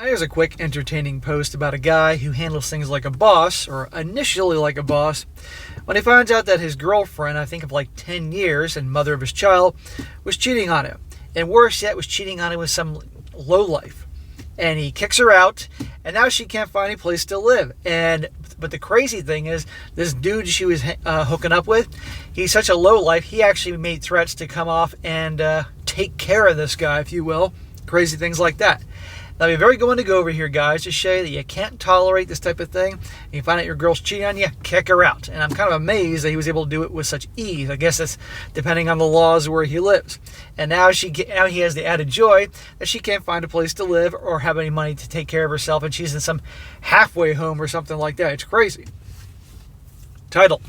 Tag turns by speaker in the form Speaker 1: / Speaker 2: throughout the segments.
Speaker 1: Here's a quick entertaining post about a guy who handles things like a boss, or initially like a boss, when he finds out that his girlfriend, I think of like 10 years, and mother of his child, was cheating on him. And worse yet, was cheating on him with some lowlife. And he kicks her out, and now she can't find a place to live. But the crazy thing is, this dude she was hooking up with, he's such a lowlife, he actually made threats to come off and take care of this guy, if you will. Crazy things like that. Now, we're very going to go over here, guys, to show you that you can't tolerate this type of thing. And you find out your girl's cheating on you, kick her out. And I'm kind of amazed that he was able to do it with such ease. I guess that's depending on the laws where he lives. And now he has the added joy that she can't find a place to live or have any money to take care of herself, and she's in some halfway home or something like that. It's crazy. Title.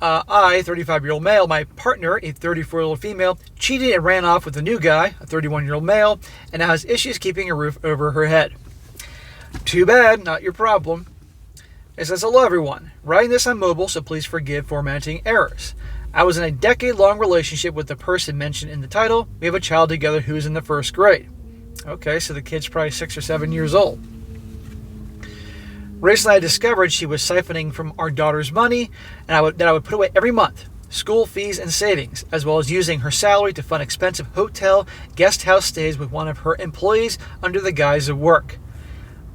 Speaker 1: I, 35-year-old male, my partner, a 34-year-old female, cheated and ran off with a new guy, a 31-year-old male, and now has issues keeping a roof over her head. Too bad, not your problem. It says, hello everyone. Writing this on mobile, so please forgive formatting errors. I was in a decade-long relationship with the person mentioned in the title. We have a child together who's in the first grade. Okay, so the kid's probably 6 or 7 years old. Recently, I discovered she was siphoning from our daughter's money, and I would put away every month, school fees and savings, as well as using her salary to fund expensive hotel, guest house stays with one of her employees under the guise of work.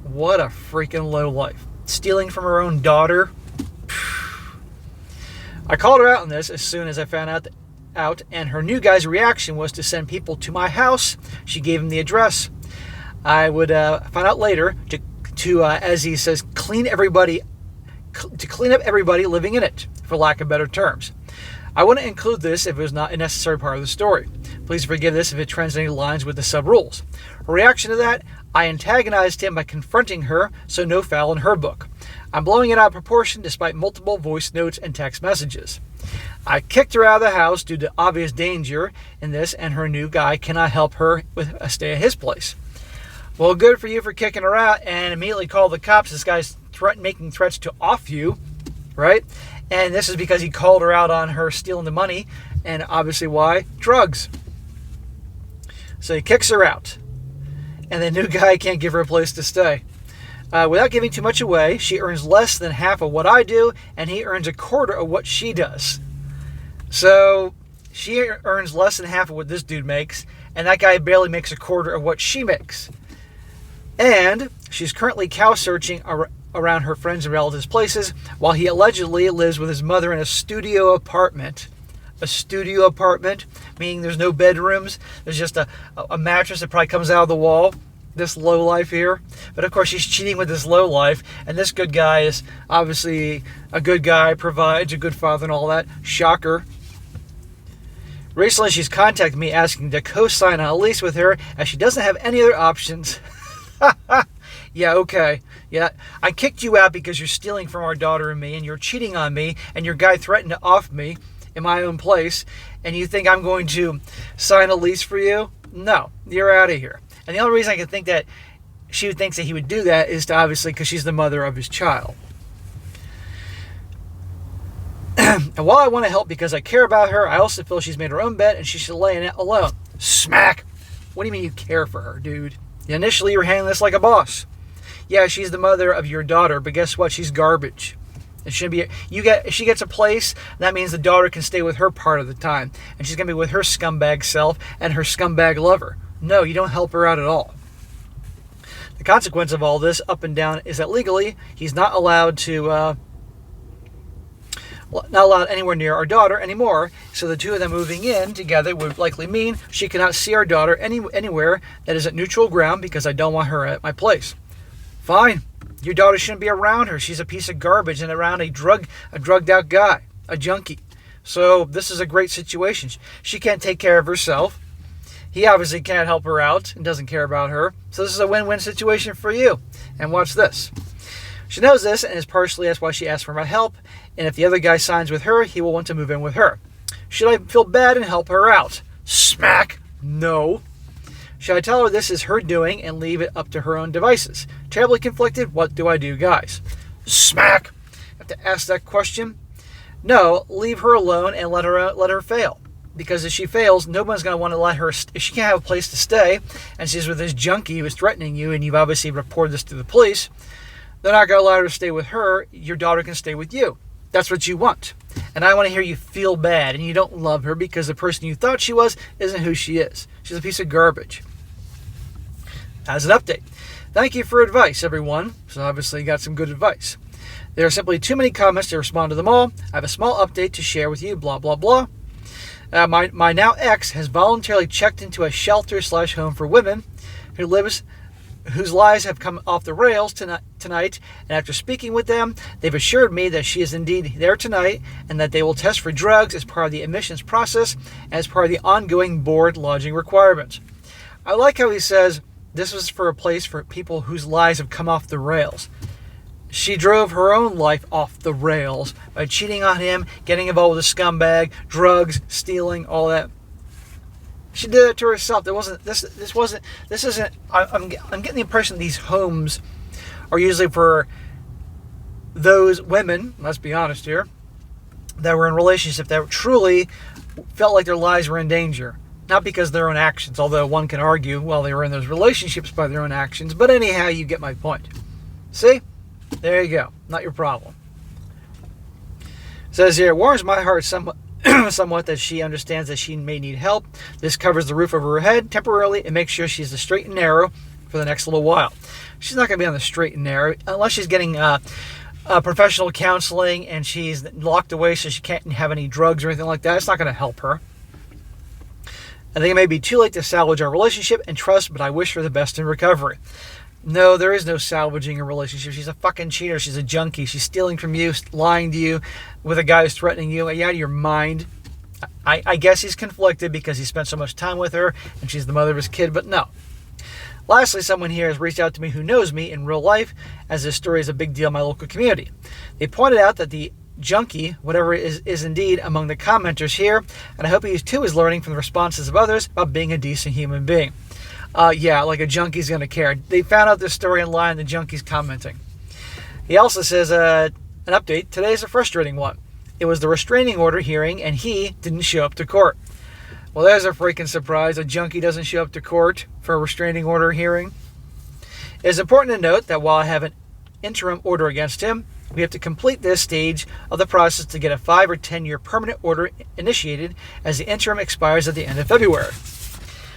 Speaker 1: What a freaking lowlife. Stealing from her own daughter. I called her out on this as soon as I found out, and her new guy's reaction was to send people to my house. She gave him the address. I would find out later to as he says, clean up everybody living in it, for lack of better terms. I wouldn't include this if it was not a necessary part of the story. Please forgive this if it trends any lines with the sub-rules. Her reaction to that, I antagonized him by confronting her, so no foul in her book. I'm blowing it out of proportion despite multiple voice notes and text messages. I kicked her out of the house due to obvious danger in this, and her new guy cannot help her with a stay at his place. Well, good for you for kicking her out and immediately call the cops. This guy's making threats to off you, right? And this is because he called her out on her stealing the money. And obviously why? Drugs. So he kicks her out. And the new guy can't give her a place to stay. Without giving too much away, she earns less than half of what I do, and he earns a quarter of what she does. So she earns less than half of what this dude makes, and that guy barely makes a quarter of what she makes. And she's currently cow searching around her friends and relatives' places while he allegedly lives with his mother in a studio apartment. A studio apartment, meaning there's no bedrooms. There's just a mattress that probably comes out of the wall. This lowlife here. But of course she's cheating with this lowlife, and this good guy is obviously a good guy, provides, a good father and all that. Shocker. Recently she's contacted me asking to co-sign on a lease with her as she doesn't have any other options. Yeah, okay. Yeah, I kicked you out because you're stealing from our daughter and me, and you're cheating on me, and your guy threatened to off me in my own place, and you think I'm going to sign a lease for you? No, you're out of here. And the only reason I can think that she thinks that he would do that is to obviously because she's the mother of his child. And while I want to help because I care about her, I also feel she's made her own bed and she should lay in it alone. Smack! What do you mean you care for her, dude? Initially, you were handling this like a boss. Yeah, she's the mother of your daughter, but guess what? She's garbage. It shouldn't be. If she gets a place, that means the daughter can stay with her part of the time, and she's gonna be with her scumbag self and her scumbag lover. No, you don't help her out at all. The consequence of all this, up and down, is that legally he's not allowed anywhere near our daughter anymore. So the two of them moving in together would likely mean she cannot see our daughter anywhere that is at neutral ground because I don't want her at my place. Fine. Your daughter shouldn't be around her. She's a piece of garbage and around a drugged out guy, a junkie. So this is a great situation. She can't take care of herself. He obviously can't help her out and doesn't care about her. So this is a win-win situation for you. And watch this. She knows this, and is partially that's why she asked for my help. And if the other guy signs with her, he will want to move in with her. Should I feel bad and help her out? Smack! No. Should I tell her this is her doing and leave it up to her own devices? Terribly conflicted. What do I do, guys? Smack! Have to ask that question. No, leave her alone and let her fail. because if she fails, nobody's going to want to let her, if she can't have a place to stay, and she's with this junkie who is threatening you, and you've obviously reported this to the police, they're not going to allow her to stay with her. Your daughter can stay with you. That's what you want. And I want to hear you feel bad, and you don't love her because the person you thought she was isn't who she is. She's a piece of garbage. As an update, thank you for advice, everyone. So obviously you got some good advice. There are simply too many comments to respond to them all. I have a small update to share with you, blah, blah, blah. My now ex has voluntarily checked into a shelter/home for women whose lives have come off the rails tonight, and after speaking with them, they've assured me that she is indeed there tonight and that they will test for drugs as part of the admissions process and as part of the ongoing board lodging requirements. I like how he says this was for a place for people whose lives have come off the rails. She drove her own life off the rails by cheating on him, getting involved with a scumbag, drugs, stealing, all that. She did it to herself. This isn't. I'm getting the impression these homes are usually for those women, let's be honest here, that were in relationships that truly felt like their lives were in danger. Not because of their own actions, although one can argue, well, they were in those relationships by their own actions. But anyhow, you get my point. See? There you go. Not your problem. It says here, it warms my heart somewhat that she understands that she may need help. This covers the roof over her head temporarily and makes sure she's the straight and narrow for the next little while. She's not going to be on the straight and narrow unless she's getting professional counseling and she's locked away so she can't have any drugs or anything like that. It's not going to help her. I think it may be too late to salvage our relationship and trust, but I wish her the best in recovery. No, there is no salvaging a relationship. She's a fucking cheater. She's a junkie. She's stealing from you, lying to you with a guy who's threatening you. Are you out of your mind? I guess he's conflicted because he spent so much time with her and she's the mother of his kid, but no. Lastly, someone here has reached out to me who knows me in real life, as this story is a big deal in my local community. They pointed out that the junkie, whatever it is indeed among the commenters here, and I hope he too is learning from the responses of others about being a decent human being. Yeah, like a junkie's going to care. They found out this story online, the junkie's commenting. He also says, an update, today is a frustrating one. It was the restraining order hearing, and he didn't show up to court. Well, there's a freaking surprise. A junkie doesn't show up to court for a restraining order hearing. It is important to note that while I have an interim order against him, we have to complete this stage of the process to get a 5 or 10 year permanent order initiated, as the interim expires at the end of February.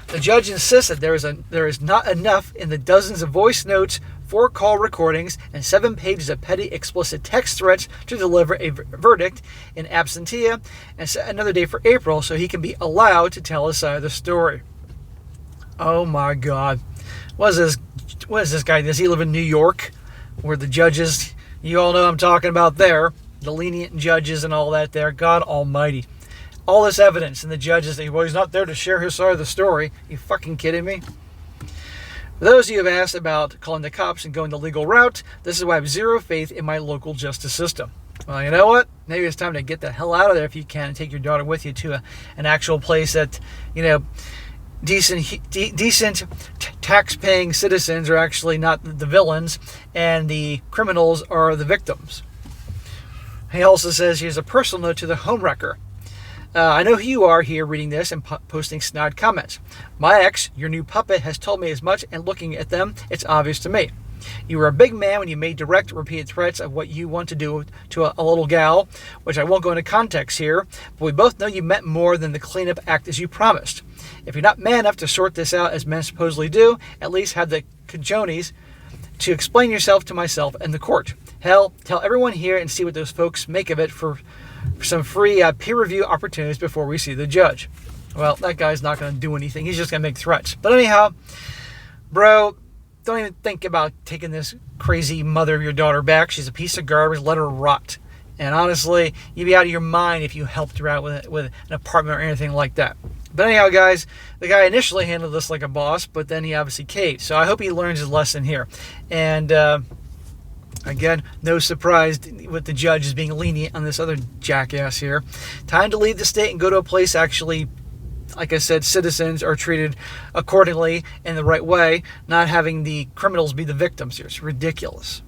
Speaker 1: The judge insists that there is not enough in the dozens of voice notes, 4 call recordings, and 7 pages of petty explicit text threats to deliver a verdict in absentia and set another day for April so he can be allowed to tell his side of the story. Oh my God. What is this guy? Does he live in New York? Where the judges, you all know I'm talking about there, the lenient judges and all that there. God almighty. All this evidence, and the judge is, well, he's not there to share his side of the story. You fucking kidding me? For those of you who have asked about calling the cops and going the legal route, this is why I have zero faith in my local justice system. Well, you know what? Maybe it's time to get the hell out of there if you can and take your daughter with you to an actual place that, decent tax-paying citizens are actually not the villains and the criminals are the victims. He also says here's a personal note to the homewrecker. I know who you are here reading this and posting snide comments. My ex, your new puppet, has told me as much, and looking at them, it's obvious to me. You were a big man when you made direct, repeated threats of what you want to do to a little gal, which I won't go into context here, but we both know you meant more than the cleanup act as you promised. If you're not man enough to sort this out as men supposedly do, at least have the cojones to explain yourself to myself and the court. Hell, tell everyone here and see what those folks make of it for some free peer review opportunities before we see the judge. Well, that guy's not going to do anything. He's just going to make threats. But anyhow, bro, don't even think about taking this crazy mother of your daughter back. She's a piece of garbage. Let her rot. And honestly, you'd be out of your mind if you helped her out with an apartment or anything like that. But anyhow, guys, the guy initially handled this like a boss, but then he obviously caved. So I hope he learns his lesson here. And again, no surprise with the judge is being lenient on this other jackass here. Time to leave the state and go to a place actually, like I said, citizens are treated accordingly in the right way, not having the criminals be the victims here. It's ridiculous.